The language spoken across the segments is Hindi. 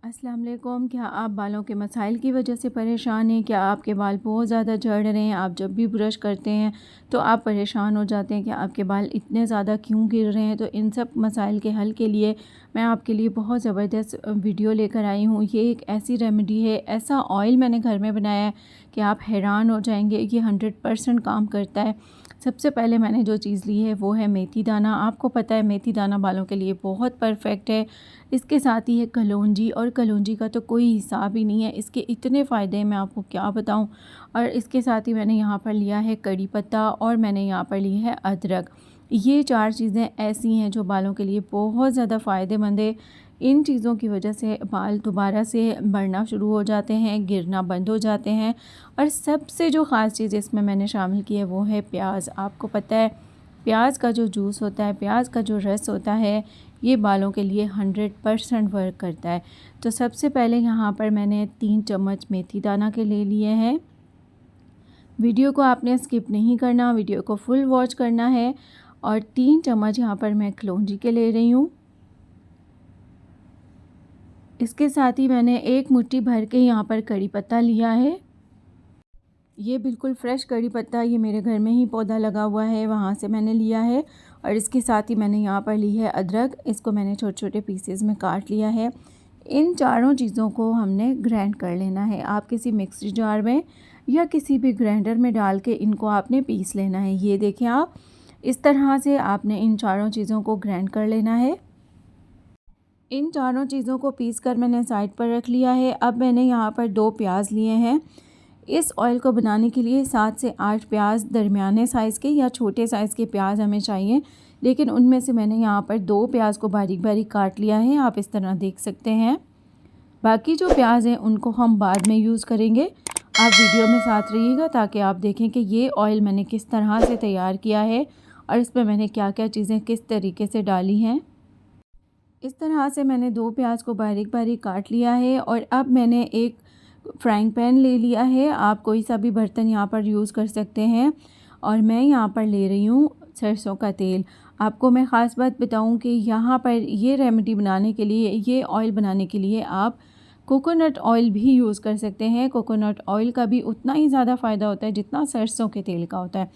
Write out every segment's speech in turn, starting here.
अस्सलाम वालेकुम। क्या आप बालों के मसाइल की वजह से परेशान हैं? क्या आपके बाल बहुत ज़्यादा झड़ रहे हैं? आप जब भी ब्रश करते हैं तो आप परेशान हो जाते हैं कि आपके बाल इतने ज़्यादा क्यों गिर रहे हैं? तो इन सब मसाइल के हल के लिए मैं आपके लिए बहुत ज़बरदस्त वीडियो लेकर आई हूँ। ये एक ऐसी रेमेडी है, ऐसा ऑयल मैंने घर में बनाया है कि आप हैरान हो जाएंगे। ये 100% काम करता है। सबसे पहले मैंने जो चीज़ ली है वो है मेथी दाना। आपको पता है मेथी दाना बालों के लिए बहुत परफेक्ट है। इसके साथ ही है कलौंजी, और कलौंजी का तो कोई हिसाब ही नहीं है, इसके इतने फ़ायदे हैं मैं आपको क्या बताऊं। और इसके साथ ही मैंने यहाँ पर लिया है कड़ी पत्ता, और मैंने यहाँ पर ली है अदरक। ये चार चीज़ें ऐसी हैं जो बालों के लिए बहुत ज़्यादा फ़ायदेमंद है। इन चीज़ों की वजह से बाल दोबारा से बढ़ना शुरू हो जाते हैं, गिरना बंद हो जाते हैं। और सबसे जो ख़ास चीज़ इसमें मैंने शामिल की है वो है प्याज। आपको पता है प्याज का जो जूस होता है, प्याज का जो रस होता है, ये बालों के लिए 100% वर्क करता है। तो सबसे पहले यहाँ पर मैंने 3 चम्मच मेथी दाना के ले लिए हैं। वीडियो को आपने स्किप नहीं करना, वीडियो को फुल वॉच करना है। और 3 चम्मच यहाँ पर मैं कलौंजी के ले रही हूँ। इसके साथ ही मैंने एक मुट्ठी भर के यहाँ पर कड़ी पत्ता लिया है। ये बिल्कुल फ्रेश कड़ी पत्ता, ये मेरे घर में ही पौधा लगा हुआ है, वहाँ से मैंने लिया है। और इसके साथ ही मैंने यहाँ पर ली है अदरक। इसको मैंने छोटे छोटे पीसेस में काट लिया है। इन चारों चीज़ों को हमने ग्राइंड कर लेना है। आप किसी मिक्सी जार में या किसी भी ग्राइंडर में डाल के इनको आपने पीस लेना है। ये देखें आप, इस तरह से आपने इन चारों चीज़ों को ग्राइंड कर लेना है। इन चारों चीज़ों को पीस कर मैंने साइड पर रख लिया है। अब मैंने यहाँ पर 2 प्याज लिए हैं। इस ऑयल को बनाने के लिए 7 से 8 प्याज दरमियाने साइज़ के या छोटे साइज़ के प्याज हमें चाहिए, लेकिन उनमें से मैंने यहाँ पर 2 प्याज को बारीक बारीक काट लिया है, आप इस तरह देख सकते हैं। बाकी जो प्याज हैं उनको हम बाद में यूज़ करेंगे। आप वीडियो में साथ रहिएगा ताकि आप देखें कि ये ऑयल मैंने किस तरह से तैयार किया है और इसमें मैंने क्या क्या चीज़ें किस तरीके से डाली हैं। इस तरह से मैंने 2 प्याज को बारीक बारीक काट लिया है। और अब मैंने एक फ्राइंग पैन ले लिया है। आप कोई सा भी बर्तन यहाँ पर यूज़ कर सकते हैं। और मैं यहाँ पर ले रही हूँ सरसों का तेल। आपको मैं ख़ास बात बताऊँ कि यहाँ पर ये रेमेडी बनाने के लिए, ये ऑयल बनाने के लिए आप कोकोनट ऑयल भी यूज़ कर सकते हैं। कोकोनट ऑयल का भी उतना ही ज़्यादा फ़ायदा होता है जितना सरसों के तेल का होता है।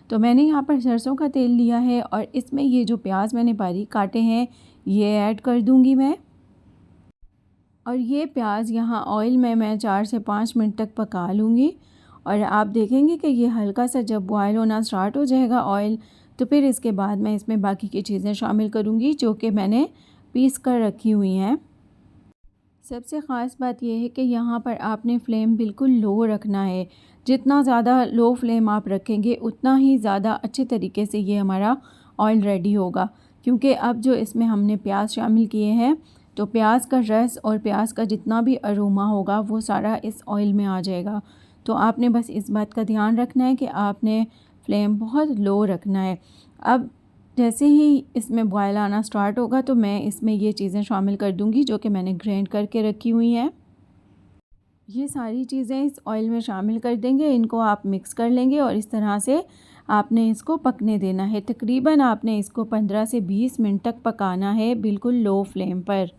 तो मैंने यहाँ पर सरसों का तेल लिया है और इसमें ये जो प्याज मैंने बारीक काटे हैं ये ऐड कर दूँगी मैं। और ये प्याज यहाँ ऑयल में मैं 4 से 5 मिनट तक पका लूँगी। और आप देखेंगे कि ये हल्का सा जब बॉयल होना स्टार्ट हो जाएगा ऑयल, तो फिर इसके बाद मैं इसमें बाकी की चीज़ें शामिल करूँगी जो कि मैंने पीस कर रखी हुई हैं। सबसे ख़ास बात यह है कि यहाँ पर आपने फ्लेम बिल्कुल लो रखना है। जितना ज़्यादा लो फ्लेम आप रखेंगे उतना ही ज़्यादा अच्छे तरीके से ये हमारा ऑयल रेडी होगा। क्योंकि अब जो इसमें हमने प्याज शामिल किए हैं तो प्याज का रस और प्याज का जितना भी अरोमा होगा वो सारा इस ऑयल में आ जाएगा। तो आपने बस इस बात का ध्यान रखना है कि आपने फ्लेम बहुत लो रखना है। अब जैसे ही इसमें बॉयल आना स्टार्ट होगा तो मैं इसमें ये चीज़ें शामिल कर दूंगी जो कि मैंने ग्राइंड करके रखी हुई हैं। ये सारी चीज़ें इस ऑयल में शामिल कर देंगे, इनको आप मिक्स कर लेंगे और इस तरह से आपने इसको पकने देना है। तकरीबन आपने इसको 15 से 20 मिनट तक पकाना है बिल्कुल लो फ्लेम पर।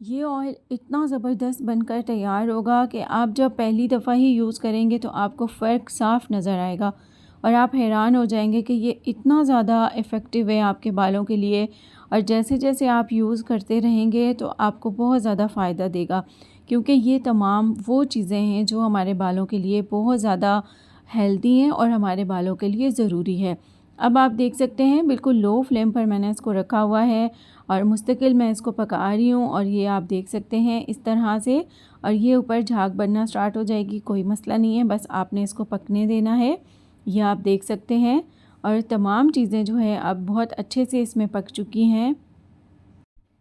ये ऑयल इतना ज़बरदस्त बनकर तैयार होगा कि आप जब पहली दफ़ा ही यूज़ करेंगे तो आपको फ़र्क साफ़ नज़र आएगा और आप हैरान हो जाएंगे कि ये इतना ज़्यादा इफ़ेक्टिव है आपके बालों के लिए। और जैसे जैसे आप यूज़ करते रहेंगे तो आपको बहुत ज़्यादा फ़ायदा देगा, क्योंकि ये तमाम वो चीज़ें हैं जो हमारे बालों के लिए बहुत ज़्यादा हेल्दी हैं और हमारे बालों के लिए ज़रूरी है। अब आप देख सकते हैं बिल्कुल लो फ्लेम पर मैंने इसको रखा हुआ है और मुस्तकिल मैं इसको पका रही हूँ। और ये आप देख सकते हैं इस तरह से, और ये ऊपर झाग बनना स्टार्ट हो जाएगी, कोई मसला नहीं है, बस आपने इसको पकने देना है। ये आप देख सकते हैं और तमाम चीज़ें जो है अब बहुत अच्छे से इसमें पक चुकी हैं।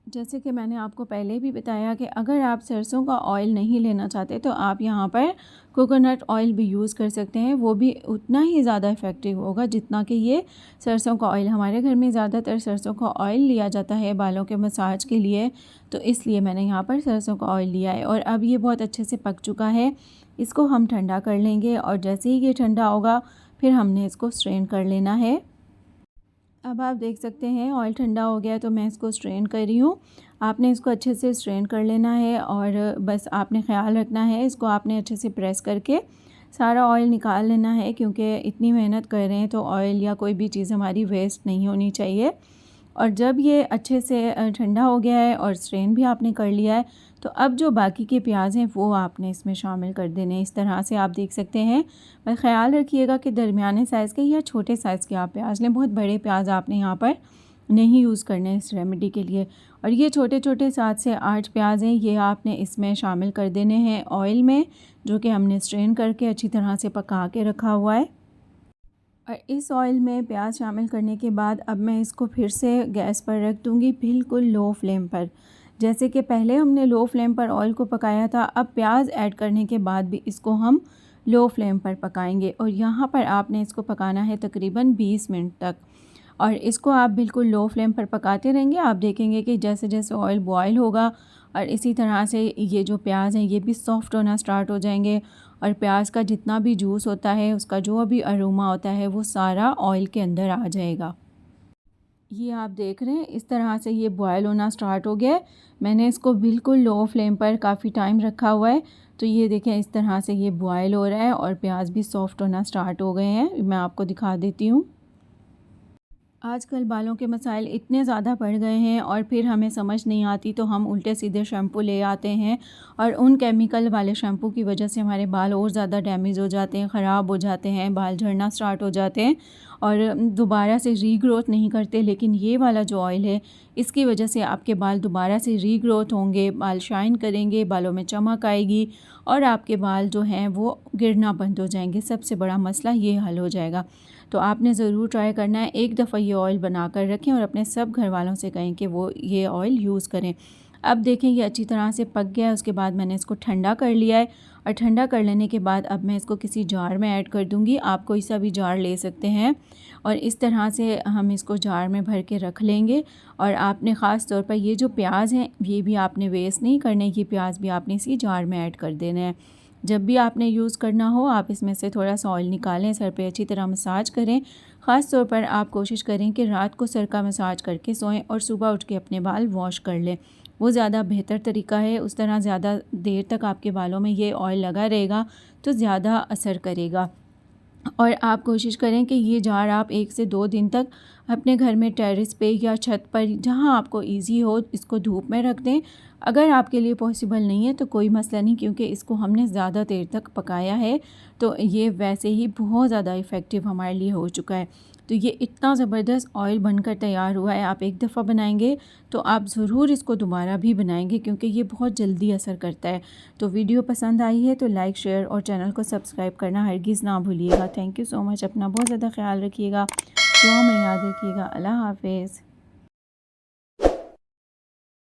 जैसे कि मैंने आपको पहले भी बताया कि अगर आप सरसों का ऑयल नहीं लेना चाहते तो आप यहाँ पर कोकोनट ऑयल भी यूज़ कर सकते हैं, वो भी उतना ही ज़्यादा इफ़ेक्टिव होगा जितना कि ये सरसों का ऑयल। हमारे घर में ज़्यादातर सरसों का ऑयल लिया जाता है बालों के मसाज के लिए, तो इसलिए मैंने यहाँ पर सरसों का ऑयल लिया है। और अब ये बहुत अच्छे से पक चुका है, इसको हम ठंडा कर लेंगे और जैसे ही ये ठंडा होगा फिर हमने इसको स्ट्रेन कर लेना है। अब आप देख सकते हैं ऑयल ठंडा हो गया है, तो मैं इसको स्ट्रेन कर रही हूँ। आपने इसको अच्छे से स्ट्रेन कर लेना है और बस आपने ख़्याल रखना है, इसको आपने अच्छे से प्रेस करके सारा ऑयल निकाल लेना है, क्योंकि इतनी मेहनत कर रहे हैं तो ऑयल या कोई भी चीज़ हमारी वेस्ट नहीं होनी चाहिए। और जब ये अच्छे से ठंडा हो गया है और स्ट्रेन भी आपने कर लिया है, तो अब जो बाकी के प्याज हैं वो आपने इसमें शामिल कर देने हैं। इस तरह से आप देख सकते हैं। पर ख़्याल रखिएगा कि दरमियाने साइज़ के या छोटे साइज़ के आप प्याज लें, बहुत बड़े प्याज आपने यहाँ पर नहीं यूज़ करने इस रेमेडी के लिए। और ये छोटे छोटे 7 से 8 प्याज हैं, ये आपने इसमें शामिल कर देने हैं ऑयल में, जो कि हमने स्ट्रेन करके अच्छी तरह से पका के रखा हुआ है। और इस ऑयल में प्याज शामिल करने के बाद अब मैं इसको फिर से गैस पर रख दूँगी, बिल्कुल लो फ्लेम पर। जैसे कि पहले हमने लो फ्लेम पर ऑयल को पकाया था, अब प्याज ऐड करने के बाद भी इसको हम लो फ्लेम पर पकाएंगे। और यहाँ पर आपने इसको पकाना है तकरीबन 20 मिनट तक। और इसको आप बिल्कुल लो फ्लेम पर पकाते रहेंगे। आप देखेंगे कि जैसे जैसे ऑयल बॉयल होगा और इसी तरह से ये जो प्याज हैं ये भी सॉफ़्ट होना स्टार्ट हो जाएंगे, और प्याज का जितना भी जूस होता है, उसका जो भी अरोमा होता है, वो सारा ऑयल के अंदर आ जाएगा। ये आप देख रहे हैं, इस तरह से ये बॉयल होना स्टार्ट हो गया है। मैंने इसको बिल्कुल लो फ्लेम पर काफ़ी टाइम रखा हुआ है। तो ये देखें, इस तरह से ये बॉयल हो रहा है और प्याज भी सॉफ़्ट होना स्टार्ट हो गए हैं। मैं आपको दिखा देती हूँ। आजकल बालों के मसाइल इतने ज़्यादा बढ़ गए हैं और फिर हमें समझ नहीं आती, तो हम उल्टे सीधे शैम्पू ले आते हैं और उन केमिकल वाले शैम्पू की वजह से हमारे बाल और ज़्यादा डैमेज हो जाते हैं, ख़राब हो जाते हैं, बाल झड़ना स्टार्ट हो जाते हैं और दोबारा से रीग्रोथ नहीं करते। लेकिन ये वाला जो ऑयल है, इसकी वजह से आपके बाल दोबारा से रीग्रोथ होंगे, बाल शाइन करेंगे, बालों में चमक आएगी और आपके बाल जो हैं वो गिरना बंद हो जाएंगे। सबसे बड़ा मसला ये हल हो जाएगा। तो आपने ज़रूर ट्राई करना है। एक दफ़ा ये ऑयल बना कर रखें और अपने सब घर वालों से कहें कि वो ये ऑयल यूज़ करें। अब देखें, ये अच्छी तरह से पक गया है। उसके बाद मैंने इसको ठंडा कर लिया है और ठंडा कर लेने के बाद अब मैं इसको किसी जार में ऐड कर दूँगी। आप कोई सा भी जार ले सकते हैं और इस तरह से हम इसको जार में भर के रख लेंगे। और आपने ख़ास तौर पर ये जो प्याज हैं, ये भी आपने वेस्ट नहीं करने, ये प्याज भी आपने इसी जार में ऐड कर देना है। जब भी आपने यूज़ करना हो, आप इसमें से थोड़ा सा ऑयल निकालें, सर पे अच्छी तरह मसाज करें। ख़ास तौर पर आप कोशिश करें कि रात को सर का मसाज करके सोएं और सुबह उठ के अपने बाल वॉश कर लें, वो ज़्यादा बेहतर तरीका है। उस तरह ज़्यादा देर तक आपके बालों में ये ऑयल लगा रहेगा तो ज़्यादा असर करेगा। और आप कोशिश करें कि ये जार आप 1 से 2 दिन तक अपने घर में टेरेस पे या छत पर, जहाँ आपको इजी हो, इसको धूप में रख दें। अगर आपके लिए पॉसिबल नहीं है तो कोई मसला नहीं, क्योंकि इसको हमने ज़्यादा देर तक पकाया है, तो ये वैसे ही बहुत ज़्यादा इफ़ेक्टिव हमारे लिए हो चुका है। तो ये इतना ज़बरदस्त ऑयल बनकर तैयार हुआ है। आप एक दफ़ा बनाएंगे तो आप ज़रूर इसको दोबारा भी बनाएंगे, क्योंकि ये बहुत जल्दी असर करता है। तो वीडियो पसंद आई है तो लाइक, शेयर और चैनल को सब्सक्राइब करना हरगिज़ ना भूलिएगा। Thank you so much. अपना बहुत ज़्यादा ख्याल रखिएगा, दुआ में याद रखिएगा। अल्लाह हाफ़िज़।